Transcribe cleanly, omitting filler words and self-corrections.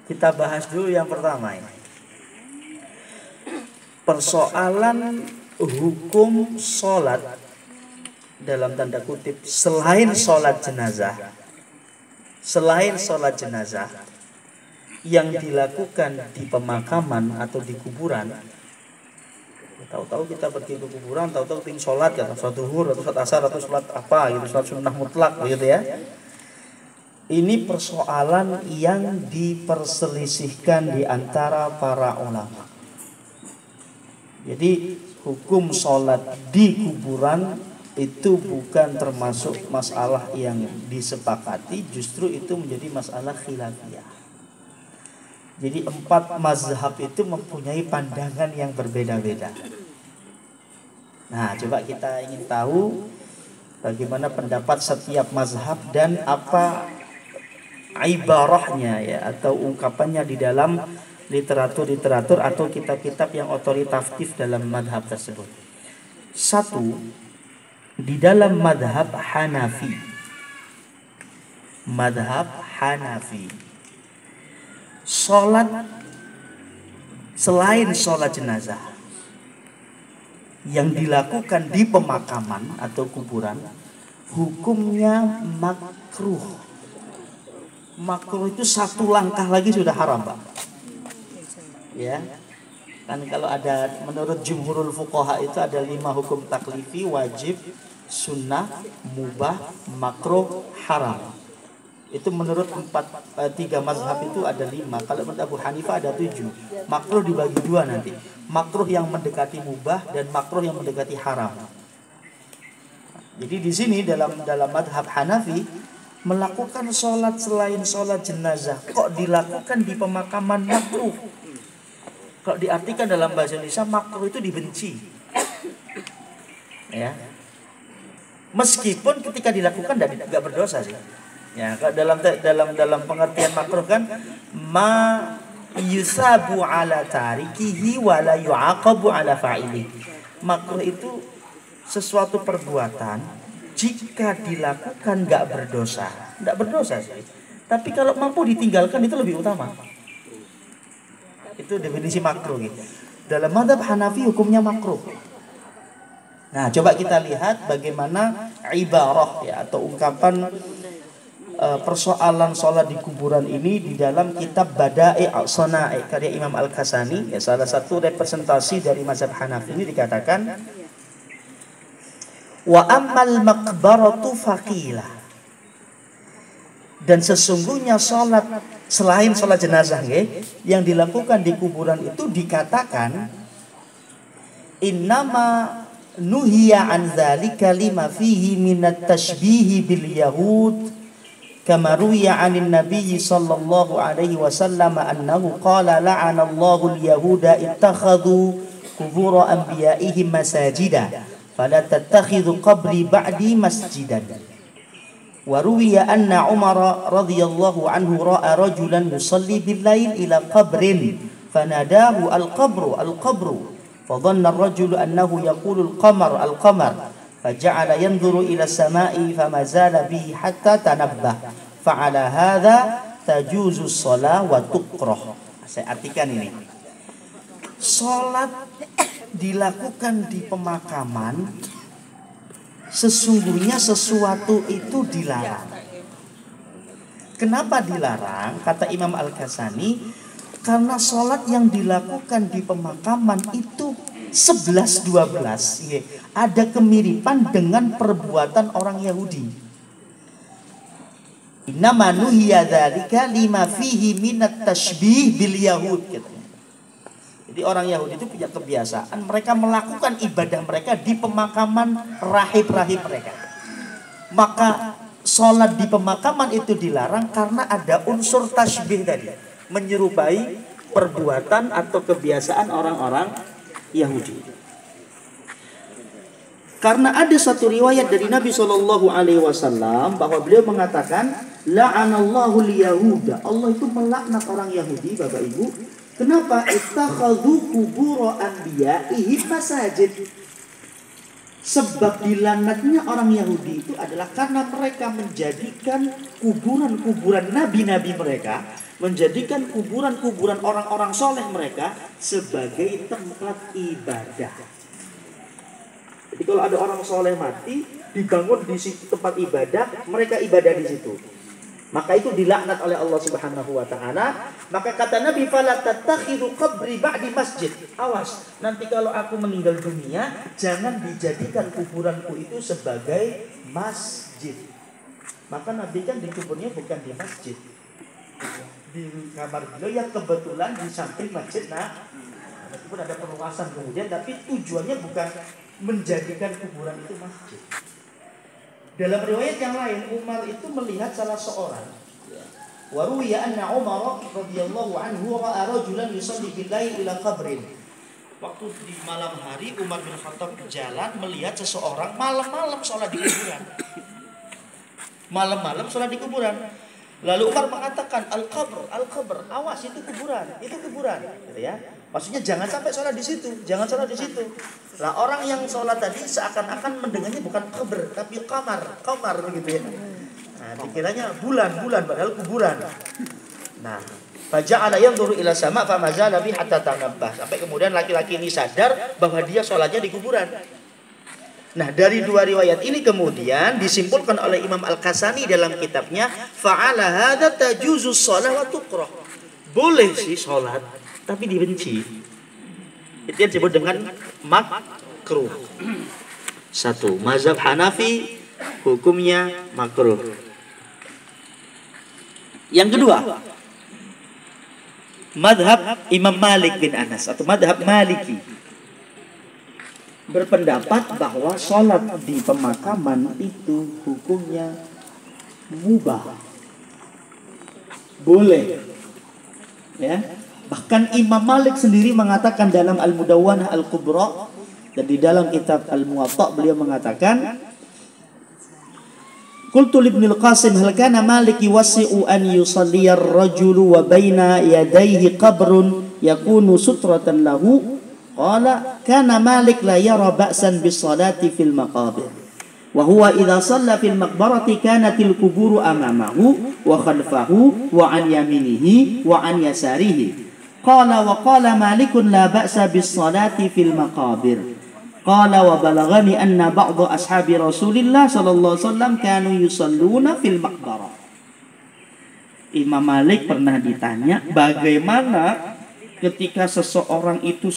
Kita bahas dulu yang pertama ini. Persoalan hukum sholat dalam tanda kutip selain sholat jenazah. Selain sholat jenazah yang dilakukan di pemakaman atau di kuburan. Tahu-tahu kita pergi ke kuburan, tahu-tahu ingin sholat, ya, sholat zuhur atau sholat asar atau sholat apa gitu, sholat sunnah mutlak gitu ya. Ini persoalan yang diperselisihkan di antara para ulama. Jadi hukum sholat di kuburan itu bukan termasuk masalah yang disepakati, justru itu menjadi masalah khilafiyah. Jadi 4 mazhab itu mempunyai pandangan yang berbeda-beda. Nah, coba kita ingin tahu bagaimana pendapat setiap mazhab dan apa ibarahnya ya atau ungkapannya di dalam literatur atau kitab-kitab yang otoritatif dalam madhab tersebut. 1. Di dalam madhab Hanafi. Madhab Hanafi, sholat selain sholat jenazah yang dilakukan di pemakaman atau kuburan hukumnya makruh. Makruh itu 1 langkah lagi sudah haram, Pak. Ya. Kan kalau ada menurut jumhurul fuqaha itu ada 5 hukum taklifi, wajib, sunnah, mubah, makruh, haram. Itu menurut 3 mazhab itu ada 5. Kalau menurut Abu Hanifah ada 7. Makruh dibagi 2 nanti. Makruh yang mendekati mubah dan makruh yang mendekati haram. Jadi di sini dalam mazhab Hanafi melakukan sholat selain sholat jenazah kok dilakukan di pemakaman makruh. Kalau diartikan dalam bahasa Indonesia makruh itu dibenci. Ya. Meskipun ketika dilakukan tidak berdosa sih. Ya, dalam pengertian makruh kan ma yusabu ala tarikihi wa la yu'aqabu ala fa'ili. Makruh itu sesuatu perbuatan jika dilakukan enggak berdosa. Enggak berdosa sih. Tapi kalau mampu ditinggalkan itu lebih utama. Itu definisi makruh gitu. Dalam mazhab Hanafi hukumnya makruh. Nah, coba kita lihat bagaimana ibarah ya atau ungkapan persoalan sholat di kuburan ini di dalam kitab Bada'i' As-Sana'i karya Imam Al-Kasani ya, salah satu representasi dari mazhab Hanafi. Ini dikatakan wa ammal maqbaratu faqilah, dan sesungguhnya sholat selain sholat jenazah yang dilakukan di kuburan itu dikatakan innama nuhiya an dzalika lima fihi minat tashbihi bil yahud kama ruwiya 'anil nabiy sallallahu alaihi wasallam annahu qala la'ana Allahu al-yahuda ittakhadhu qubur anbiya'ihim masajida fala tattakhidhu qabri ba'di masjidan. Wa ruwiya anna Umar radhiyallahu anhu ra'a rajulan yusalli bil-lail ila qabrin fanadahu al-qabru al-qabru fadhanna ar-rajulu annahu yaqulu al-qamar al-qamar faja'ala yanzuru ila as-sama'i famazala bihi hatta tanabbah fa'ala hadha tajuzu shalah wa tukrah. Saya artikan ini. Salat dilakukan di pemakaman sesungguhnya sesuatu itu dilarang. Kenapa dilarang? Kata Imam Al-Kasani, karena sholat yang dilakukan di pemakaman itu 11-12 ada kemiripan dengan perbuatan orang Yahudi. Innama nuhiya dzalika lima fihi minat tashbih bil yahud katanya. Jadi orang Yahudi itu punya kebiasaan mereka melakukan ibadah mereka di pemakaman rahib-rahib mereka. Maka sholat di pemakaman itu dilarang karena ada unsur tasbih tadi, menyerupai perbuatan atau kebiasaan orang-orang Yahudi. Karena ada satu riwayat dari Nabi SAW bahwa beliau mengatakan la'anallahu al-yahuda. Allah itu melaknat orang Yahudi, Bapak Ibu. Kenapa? Ittakhadhu qubur anbiya'ihim masajid. Sebab dilaknatnya orang Yahudi itu adalah karena mereka menjadikan kuburan-kuburan nabi-nabi mereka menjadikan kuburan-kuburan orang-orang soleh mereka sebagai tempat ibadah. Jadi kalau ada orang soleh mati, dibangun di situ tempat ibadah, mereka ibadah di situ. Maka itu dilaknat oleh Allah Subhanahu wa taala. Maka kata Nabi, "Fala tattakhidhu qabri ba'di masjid." Awas, nanti kalau aku meninggal dunia, jangan dijadikan kuburanku itu sebagai masjid. Maka Nabi kan dikuburnya bukan di masjid, di kamar beliau yang kebetulan di samping masjid. Nah, meskipun ada perluasan kemudian, tapi tujuannya bukan menjadikan kuburan itu masjid. Dalam riwayat yang lain, Umar itu melihat salah seorang. Wa ruwiya anna Umar radhiyallahu anhu ra'a rajulan yusalli bil-lail ila qabrin. Waktu di malam hari Umar bin Khattab berjalan melihat seseorang malam-malam sholat di kuburan. Malam-malam sholat di kuburan. Lalu Umar mengatakan, al-qabr, awas itu kuburan, gitu ya. Maksudnya jangan sampai sholat di situ, jangan sholat di situ. Nah, orang yang sholat tadi seakan-akan mendengarnya bukan qabr tapi kamar begitu ya. Nah, dikiranya bulan padahal kuburan. Nah, faja'ala yanzuru ila sama' famazala bi hatta tanabbah. Sampai kemudian laki-laki ini sadar bahwa dia sholatnya di kuburan. Nah, dari dua riwayat ini kemudian disimpulkan oleh Imam Al-Kasani dalam kitabnya, fa'ala hadza tajuzu shalah wa tukrah. Boleh sih sholat, tapi dibenci. Itu yang disebut dengan makruh. Satu, mazhab Hanafi hukumnya makruh. Yang kedua, mazhab Imam Malik bin Anas atau mazhab Maliki berpendapat bahwa sholat di pemakaman itu hukumnya mubah, boleh, ya. Bahkan Imam Malik sendiri mengatakan dalam Al-Mudawwanah Al-Kubra dan di dalam kitab Al-Muwatta beliau mengatakan, qultu li Ibnu Al-Qasim hal kana Malik yuwasi'u an yusalliya ar-rajulu wa baina yadayhi qabrun yakunu sutratan lahu. Qala kana Malik la yara ba'san bis salati fil maqabir wa huwa idza shalla fil maqbarati kanatil quburu amamahu wa khalfahu wa an yaminihi wa an yasarihi. Qala wa qala Malikun la ba'sa bis salati fil maqabir. Qala wa balaghani anna ba'dha ashabi Rasulillah sallallahu alaihi wasallam kanu yusalluna fil maqbarah. Imam Malik pernah ditanya bagaimana ketika seseorang itu